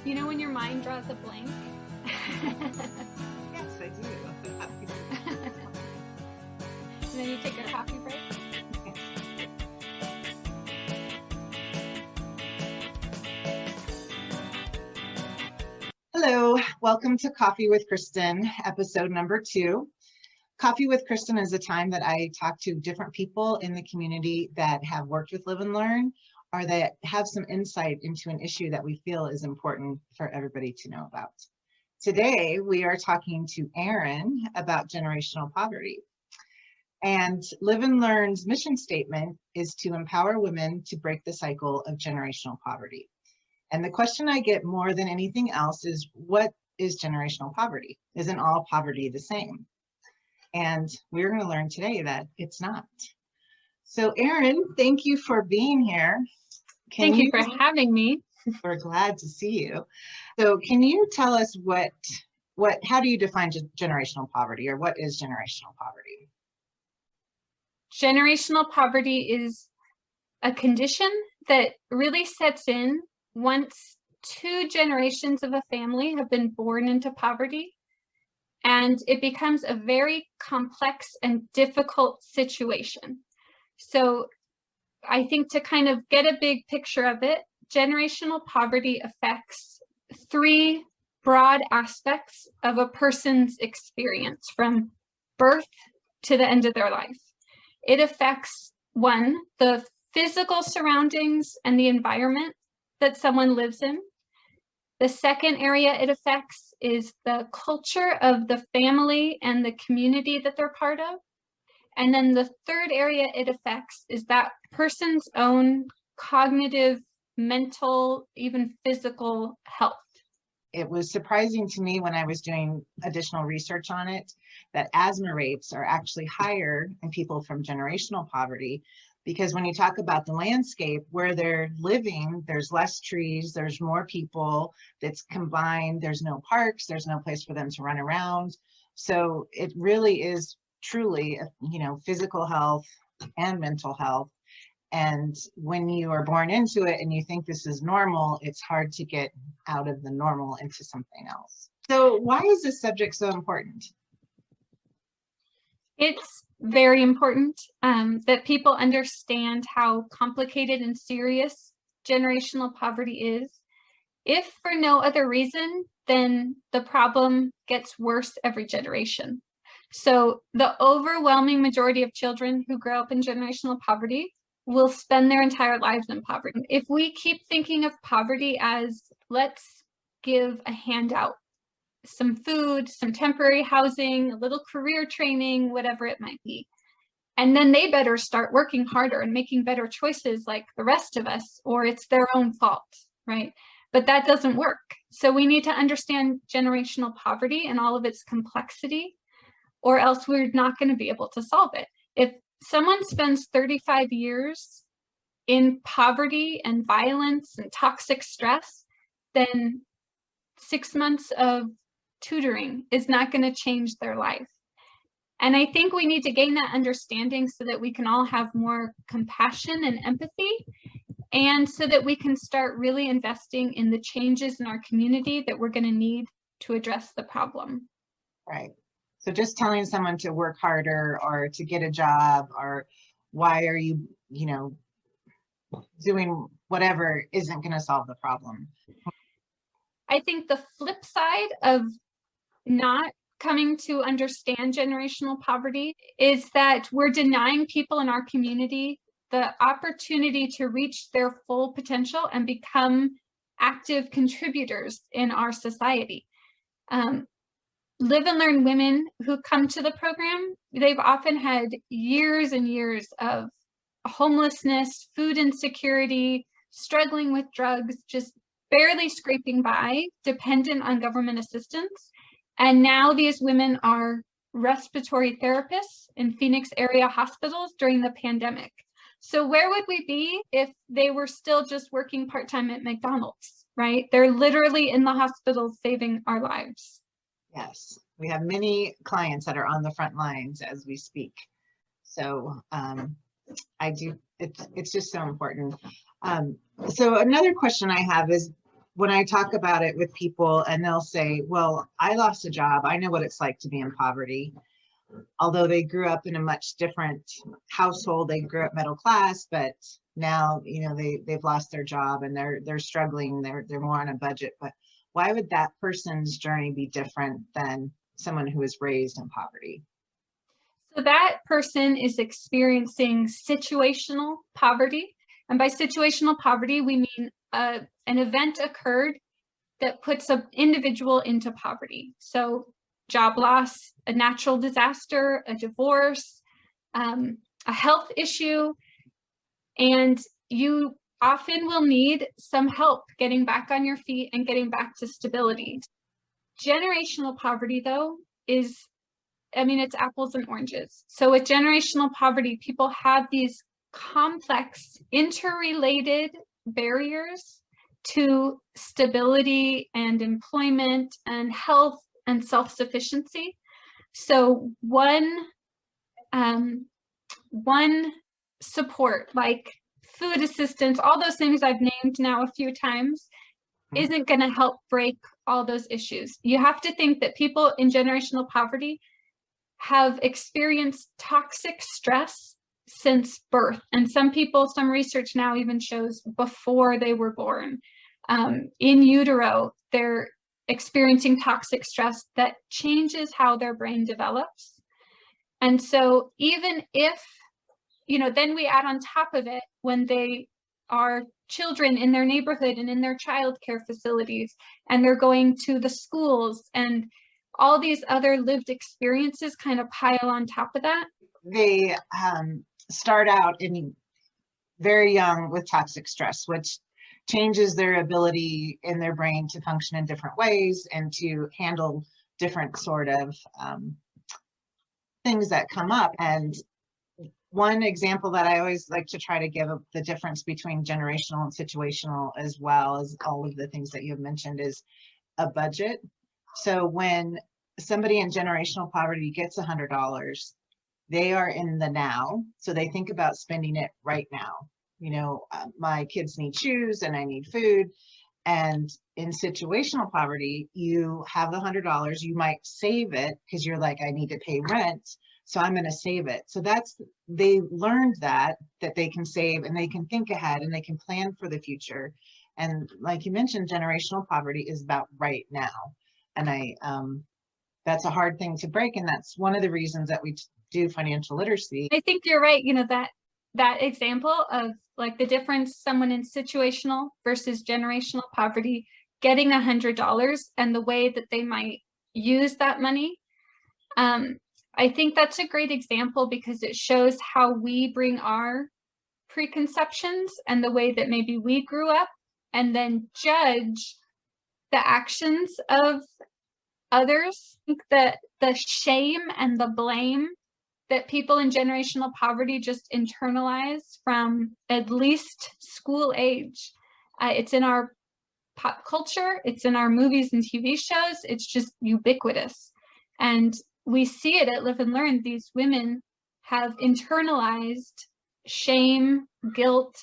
You know when your mind draws a blank? Yes, I do. And then you take a coffee break? Hello, welcome to Coffee with Kristin, episode number 2. Coffee with Kristin is a time that I talk to different people in the community that have worked with Live and Learn, or that have some insight into an issue that we feel is important for everybody to know about. Today, we are talking to Erin about generational poverty. And Live and Learn's mission statement is to empower women to break the cycle of generational poverty. And the question I get more than anything else is, what is generational poverty? Isn't all poverty the same? And we're going to learn today that it's not. So Erin, thank you for being here. Thank you for having me. We're glad to see you. So can you tell us how do you define generational poverty, or what is generational poverty? Generational poverty is a condition that really sets in once 2 generations of a family have been born into poverty, and it becomes a very complex and difficult situation. So I think to kind of get a big picture of it, generational poverty affects 3 broad aspects of a person's experience from birth to the end of their life. It affects 1, the physical surroundings and the environment that someone lives in. The second area it affects is the culture of the family and the community that they're part of. And then the third area it affects is that person's own cognitive, mental, even physical health. It was surprising to me when I was doing additional research on it that asthma rates are actually higher in people from generational poverty, because when you talk about the landscape where they're living, there's less trees, there's more people that's combined, there's no parks, there's no place for them to run around. So it really is truly, physical health and mental health. And when you are born into it and you think this is normal, it's hard to get out of the normal into something else. So why is this subject so important? It's very important that people understand how complicated and serious generational poverty is. If for no other reason, then the problem gets worse every generation. So the overwhelming majority of children who grow up in generational poverty will spend their entire lives in poverty. If we keep thinking of poverty as, let's give a handout, some food, some temporary housing, a little career training, whatever it might be, and then they better start working harder and making better choices like the rest of us, or it's their own fault, right? But that doesn't work. So we need to understand generational poverty and all of its complexity, or else we're not going to be able to solve it. If someone spends 35 years in poverty and violence and toxic stress, then 6 months of tutoring is not going to change their life. And I think we need to gain that understanding so that we can all have more compassion and empathy, and so that we can start really investing in the changes in our community that we're going to need to address the problem. Right. So just telling someone to work harder or to get a job, or why are you, doing whatever, isn't going to solve the problem. I think the flip side of not coming to understand generational poverty is that we're denying people in our community the opportunity to reach their full potential and become active contributors in our society. Live and Learn women who come to the program, they've often had years and years of homelessness, food insecurity, struggling with drugs, just barely scraping by, dependent on government assistance. And now these women are respiratory therapists in Phoenix area hospitals during the pandemic. So where would we be if they were still just working part-time at McDonald's, right? They're literally in the hospitals saving our lives. Yes, we have many clients that are on the front lines as we speak. So it's just so important. So another question I have is, when I talk about it with people and they'll say, well, I lost a job. I know what it's like to be in poverty. Although they grew up in a much different household, they grew up middle class, but now, they've lost their job and they're struggling. They're more on a budget. But why would that person's journey be different than someone who was raised in poverty? So that person is experiencing situational poverty. And by situational poverty, we mean an event occurred that puts an individual into poverty. So job loss, a natural disaster, a divorce, a health issue, and you often will need some help getting back on your feet and getting back to stability. Generational poverty, though, it's apples and oranges. So with generational poverty, people have these complex, interrelated barriers to stability and employment and health and self-sufficiency. So one support, like food assistance, all those things I've named now a few times, isn't going to help break all those issues. You have to think that people in generational poverty have experienced toxic stress since birth. And some research now even shows before they were born. In utero, they're experiencing toxic stress that changes how their brain develops. And so even if, then we add on top of it when they are children in their neighborhood and in their childcare facilities, and they're going to the schools, and all these other lived experiences kind of pile on top of that. They start out in very young with toxic stress, which changes their ability in their brain to function in different ways and to handle different sort of things that come up. And one example that I always like to try to give of the difference between generational and situational, as well as all of the things that you have mentioned, is a budget. So when somebody in generational poverty gets $100, they are in the now. So they think about spending it right now. My kids need shoes and I need food. And in situational poverty, you have the $100, you might save it because you're like, I need to pay rent, so I'm going to save it. So they learned that they can save and they can think ahead and they can plan for the future. And like you mentioned, generational poverty is about right now. And that's a hard thing to break. And that's one of the reasons that we do financial literacy. I think you're right. That example of like the difference, someone in situational versus generational poverty getting $100 and the way that they might use that money. I think that's a great example because it shows how we bring our preconceptions and the way that maybe we grew up and then judge the actions of others. I think that the shame and the blame that people in generational poverty just internalize from at least school age. It's in our pop culture, it's in our movies and TV shows, it's just ubiquitous. And we see it at Live and Learn. These women have internalized shame, guilt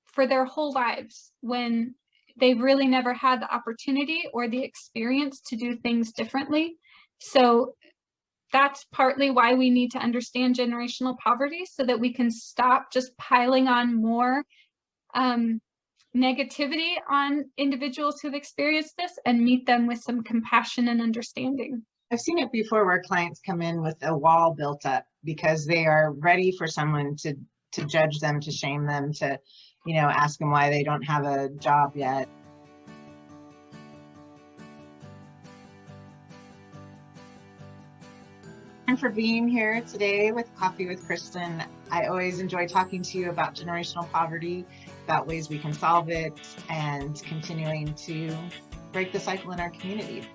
for their whole lives when they've really never had the opportunity or the experience to do things differently. So that's partly why we need to understand generational poverty so that we can stop just piling on more negativity on individuals who've experienced this and meet them with some compassion and understanding. I've seen it before where clients come in with a wall built up because they are ready for someone to judge them, to shame them, to, ask them why they don't have a job yet. And for being here today with Coffee with Kristin. I always enjoy talking to you about generational poverty, about ways we can solve it, and continuing to break the cycle in our community.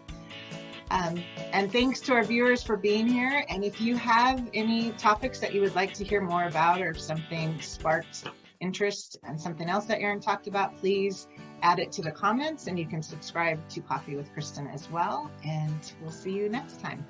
And thanks to our viewers for being here. And if you have any topics that you would like to hear more about, or if something sparked interest and something else that Erin talked about, please add it to the comments, and you can subscribe to Coffee with Kristin as well. And we'll see you next time.